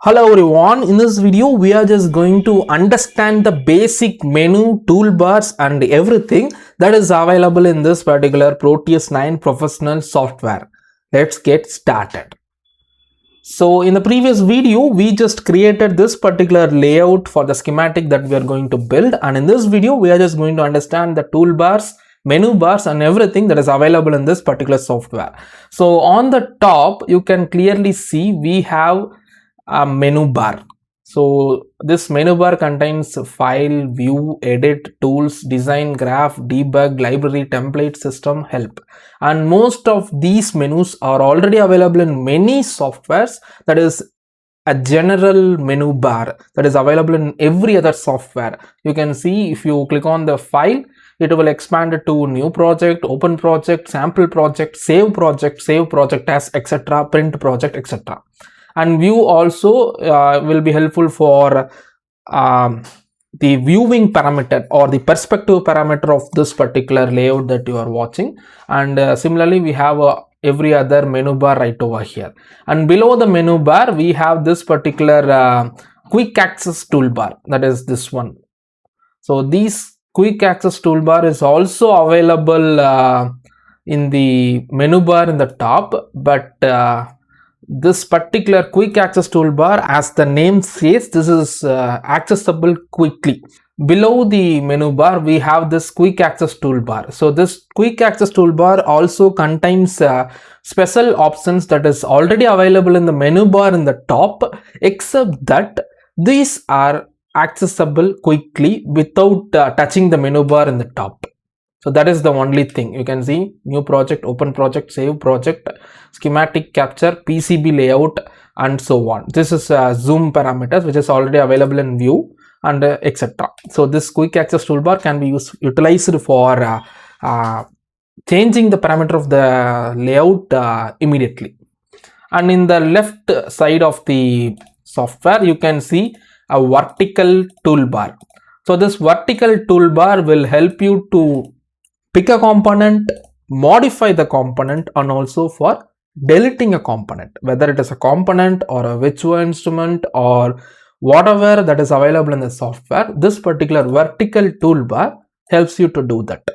Hello everyone, in this video we are just going to understand the basic menu, toolbars and everything that is available in this particular Proteus 9 professional software. Let's get started. So in the previous video we just created this particular layout for the schematic that we are going to build, and in this video we are just going to understand the toolbars, menu bars and everything that is available in this particular software. So on the top you can clearly see we have a menu bar. So this menu bar contains file, view, edit, tools, design, graph, debug, library, template, system, help, and most of these menus are already available in many softwares. That is a general menu bar that is available in every other software. You can see if you click on the file, it will expand it to new project, open project, sample project, save project as, etc., print project, etc. And view also will be helpful for the viewing parameter or the perspective parameter of this particular layout that you are watching. And similarly we have every other menu bar right over here, and below the menu bar we have this particular quick access toolbar, that is this one. So this quick access toolbar is also available in the menu bar in the top, but this particular quick access toolbar, as the name says, this is accessible quickly. Below the menu bar we have this quick access toolbar. So this quick access toolbar also contains special options that is already available in the menu bar in the top, except that these are accessible quickly without touching the menu bar in the top. So that is the only thing. You can see new project, open project, save project, schematic capture, PCB layout and so on. This is zoom parameters which is already available in view and etc. So this quick access toolbar can be utilized for changing the parameter of the layout immediately. And in the left side of the software you can see a vertical toolbar. So this vertical toolbar will help you to pick a component, modify the component, and also for deleting a component, whether it is a component or a virtual instrument or whatever that is available in the software. This particular vertical toolbar helps you to do that.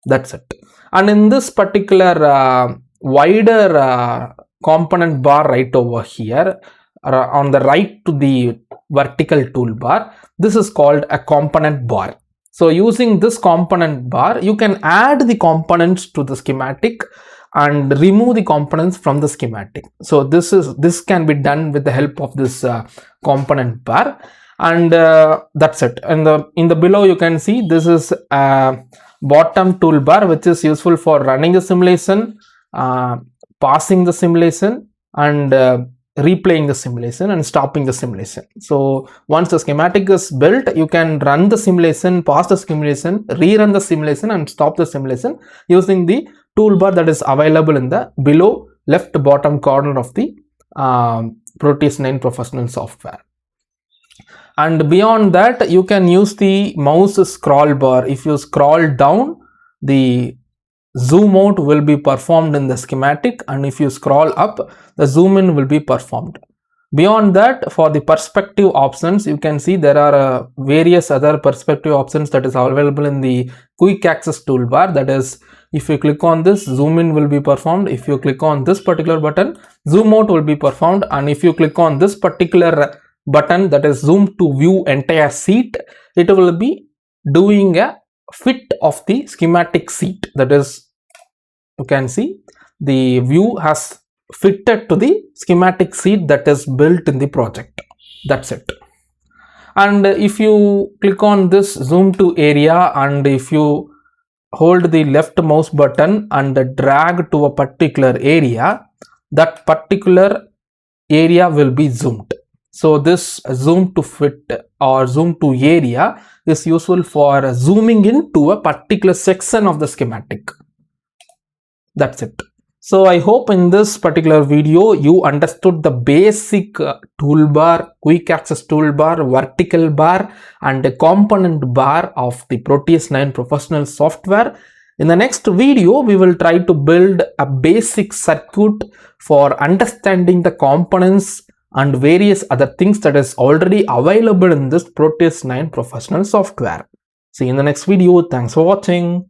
That's it. And in this particular wider component bar right over here, on the right to the vertical toolbar, this is called a component bar. So using this component bar, you can add the components to the schematic and remove the components from the schematic. So this can be done with the help of this component bar, and that's it. And in the below you can see this is a bottom toolbar which is useful for running the simulation, passing the simulation, and replaying the simulation and stopping the simulation. So once the schematic is built, you can run the simulation, pause the simulation, rerun the simulation and stop the simulation using the toolbar that is available in the below left bottom corner of the Proteus 9 professional software. And beyond that you can use the mouse scroll bar. If you scroll down, the zoom out will be performed in the schematic, and if you scroll up, the zoom in will be performed. Beyond that, for the perspective options, you can see there are various other perspective options that is available in the quick access toolbar. That is, if you click on this, zoom in will be performed. If you click on this particular button, zoom out will be performed, and if you click on this particular button, that is zoom to view entire seat, it will be doing a fit of the schematic seat. That is, you can see the view has fitted to the schematic seat that is built in the project. That's it. And if you click on this zoom to area, and if you hold the left mouse button and drag to a particular area, that particular area will be zoomed. So this zoom to fit or zoom to area is useful for zooming into a particular section of the schematic. That's it. So I hope in this particular video you understood the basic toolbar, quick access toolbar, vertical bar and a component bar of the Proteus 9 professional software. In the next video we will try to build a basic circuit for understanding the components and various other things that is already available in this Proteus 9 professional software. See you in the next video. Thanks for watching.